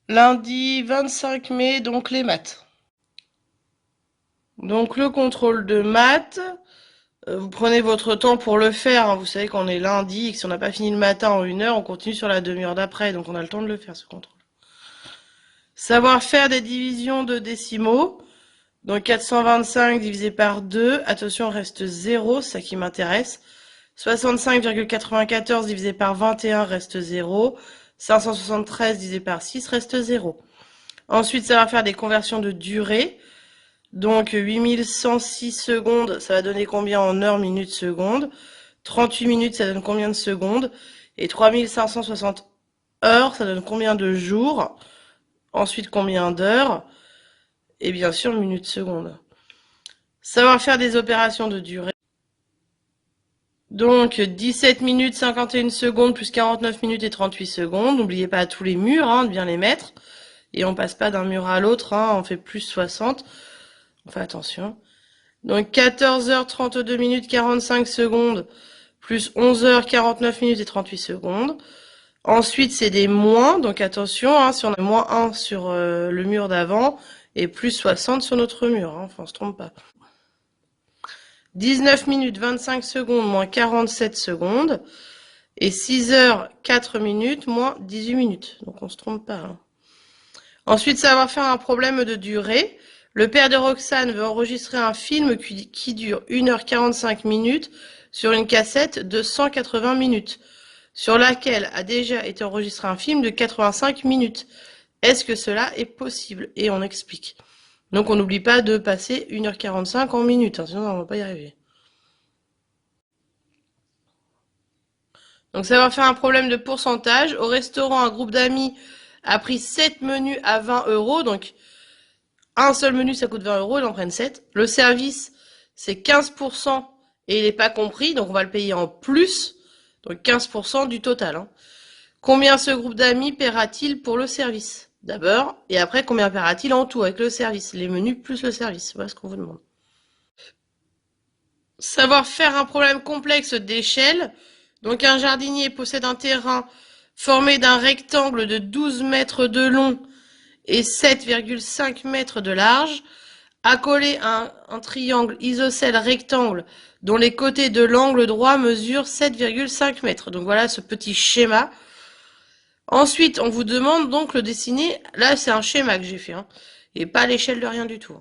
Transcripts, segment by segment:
Lundi 25 mai, donc les maths. Donc le contrôle de maths, vous prenez votre temps pour le faire, hein. Vous savez qu'on est lundi et que si on n'a pas fini le matin en 1 heure, on continue sur la demi-heure d'après, donc on a le temps de le faire ce contrôle. Savoir faire des divisions de décimaux. Donc 425 divisé par 2, attention, reste 0, c'est ça qui m'intéresse. 65,94 divisé par 21 reste 0. 573 divisé par 6 reste 0. Ensuite, ça va faire des conversions de durée. Donc 8106 secondes, ça va donner combien en heures, minutes, secondes. 38 minutes, ça donne combien de secondes. Et 3560 heures, ça donne combien de jours. Ensuite, combien d'heures. Et bien sûr, minutes, secondes. Savoir faire des opérations de durée. Donc 17 minutes 51 secondes plus 49 minutes et 38 secondes. N'oubliez pas tous les murs, hein, de bien les mettre. Et on passe pas d'un mur à l'autre, hein, on fait plus 60. On fait attention. Donc 14h32 minutes 45 secondes plus 11h49 minutes et 38 secondes. Ensuite, c'est des moins, donc attention, hein, si on a moins 1 sur le mur d'avant et plus 60 sur notre mur, hein, enfin on se trompe pas. 19 minutes 25 secondes moins 47 secondes et 6 heures 4 minutes moins 18 minutes, donc on se trompe pas, hein. Ensuite, ça va faire un problème de durée. Le père de Roxane veut enregistrer un film qui dure 1h45 minutes sur une cassette de 180 minutes, sur laquelle a déjà été enregistré un film de 85 minutes. Est-ce que cela est possible? Et on explique. Donc on n'oublie pas de passer 1h45 en minutes, hein, sinon on ne va pas y arriver. Donc ça va faire un problème de pourcentage. Au restaurant, un groupe d'amis a pris 7 menus à 20 euros, donc un seul menu, ça coûte 20 euros, ils en prennent 7. Le service, c'est 15% et il n'est pas compris, donc on va le payer en plus. Donc 15% du total, hein. Combien ce groupe d'amis paiera-t-il pour le service? D'abord, et après, combien paiera-t-il en tout avec le service? Les menus plus le service, voilà ce qu'on vous demande. Savoir faire un problème complexe d'échelle. Donc un jardinier possède un terrain formé d'un rectangle de 12 mètres de long et 7,5 mètres de large, accolé à un triangle isocèle rectangle dont les côtés de l'angle droit mesurent 7,5 mètres. Donc voilà ce petit schéma. Ensuite, on vous demande donc le dessiner. Là, c'est un schéma que j'ai fait, hein, et pas à l'échelle de rien du tout.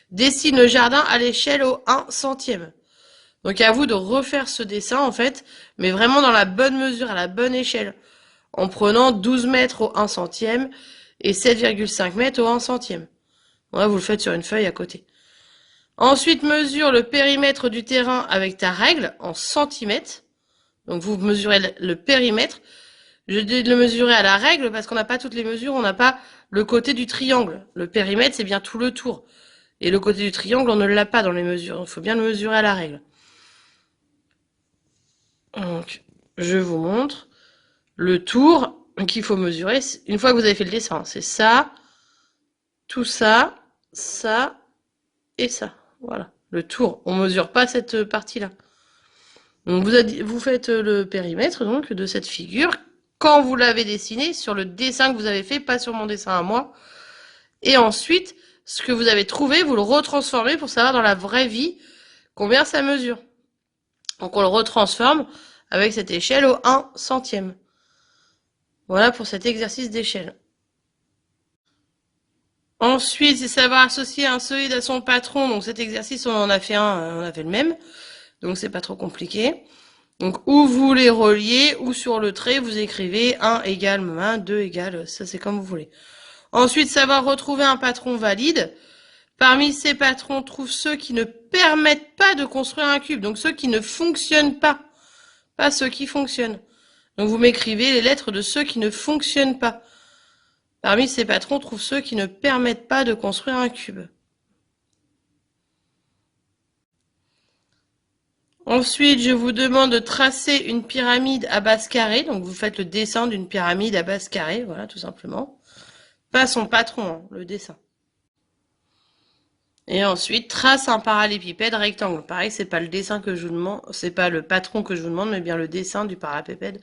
Dessine le jardin à l'échelle au 1 centième. Donc à vous de refaire ce dessin, en fait, mais vraiment dans la bonne mesure, à la bonne échelle, en prenant 12 mètres au 1 centième et 7,5 mètres au 1 centième. Ouais, vous le faites sur une feuille à côté. Ensuite, mesure le périmètre du terrain avec ta règle en centimètres. Donc vous mesurez le périmètre. Je dis de le mesurer à la règle parce qu'on n'a pas toutes les mesures, on n'a pas le côté du triangle. Le périmètre, c'est bien tout le tour. Et le côté du triangle, on ne l'a pas dans les mesures. Il faut bien le mesurer à la règle. Donc, je vous montre le tour qu'il faut mesurer. Une fois que vous avez fait le dessin, c'est ça, tout ça, ça et ça. Voilà, le tour. On mesure pas cette partie-là. Donc vous faites le périmètre donc de cette figure quand vous l'avez dessiné sur le dessin que vous avez fait, pas sur mon dessin à moi. Et ensuite, ce que vous avez trouvé, vous le retransformez pour savoir dans la vraie vie combien ça mesure. Donc on le retransforme avec cette échelle au 1 centième. Voilà pour cet exercice d'échelle. Ensuite, c'est savoir associer un solide à son patron. Donc cet exercice, on en a fait un, on a fait le même. Donc c'est pas trop compliqué. Donc ou vous les reliez, ou sur le trait, vous écrivez 1 égale 1, 2 égale, ça c'est comme vous voulez. Ensuite, savoir retrouver un patron valide. Parmi ces patrons, trouve ceux qui ne permettent pas de construire un cube. Donc ceux qui ne fonctionnent pas, pas ceux qui fonctionnent. Donc vous m'écrivez les lettres de ceux qui ne fonctionnent pas. Parmi ces patrons, trouve ceux qui ne permettent pas de construire un cube. Ensuite, je vous demande de tracer une pyramide à base carrée. Donc vous faites le dessin d'une pyramide à base carrée, voilà, tout simplement. Pas son patron, hein, le dessin. Et ensuite, trace un parallélépipède rectangle. Pareil, c'est pas le dessin que je vous demande, c'est pas le patron que je vous demande, mais bien le dessin du parallélépipède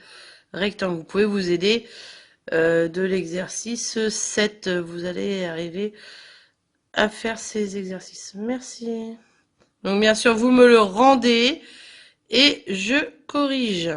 rectangle. Vous pouvez vous aider de l'exercice 7. Vous allez arriver à faire ces exercices. Merci. Donc bien sûr, vous me le rendez et je corrige.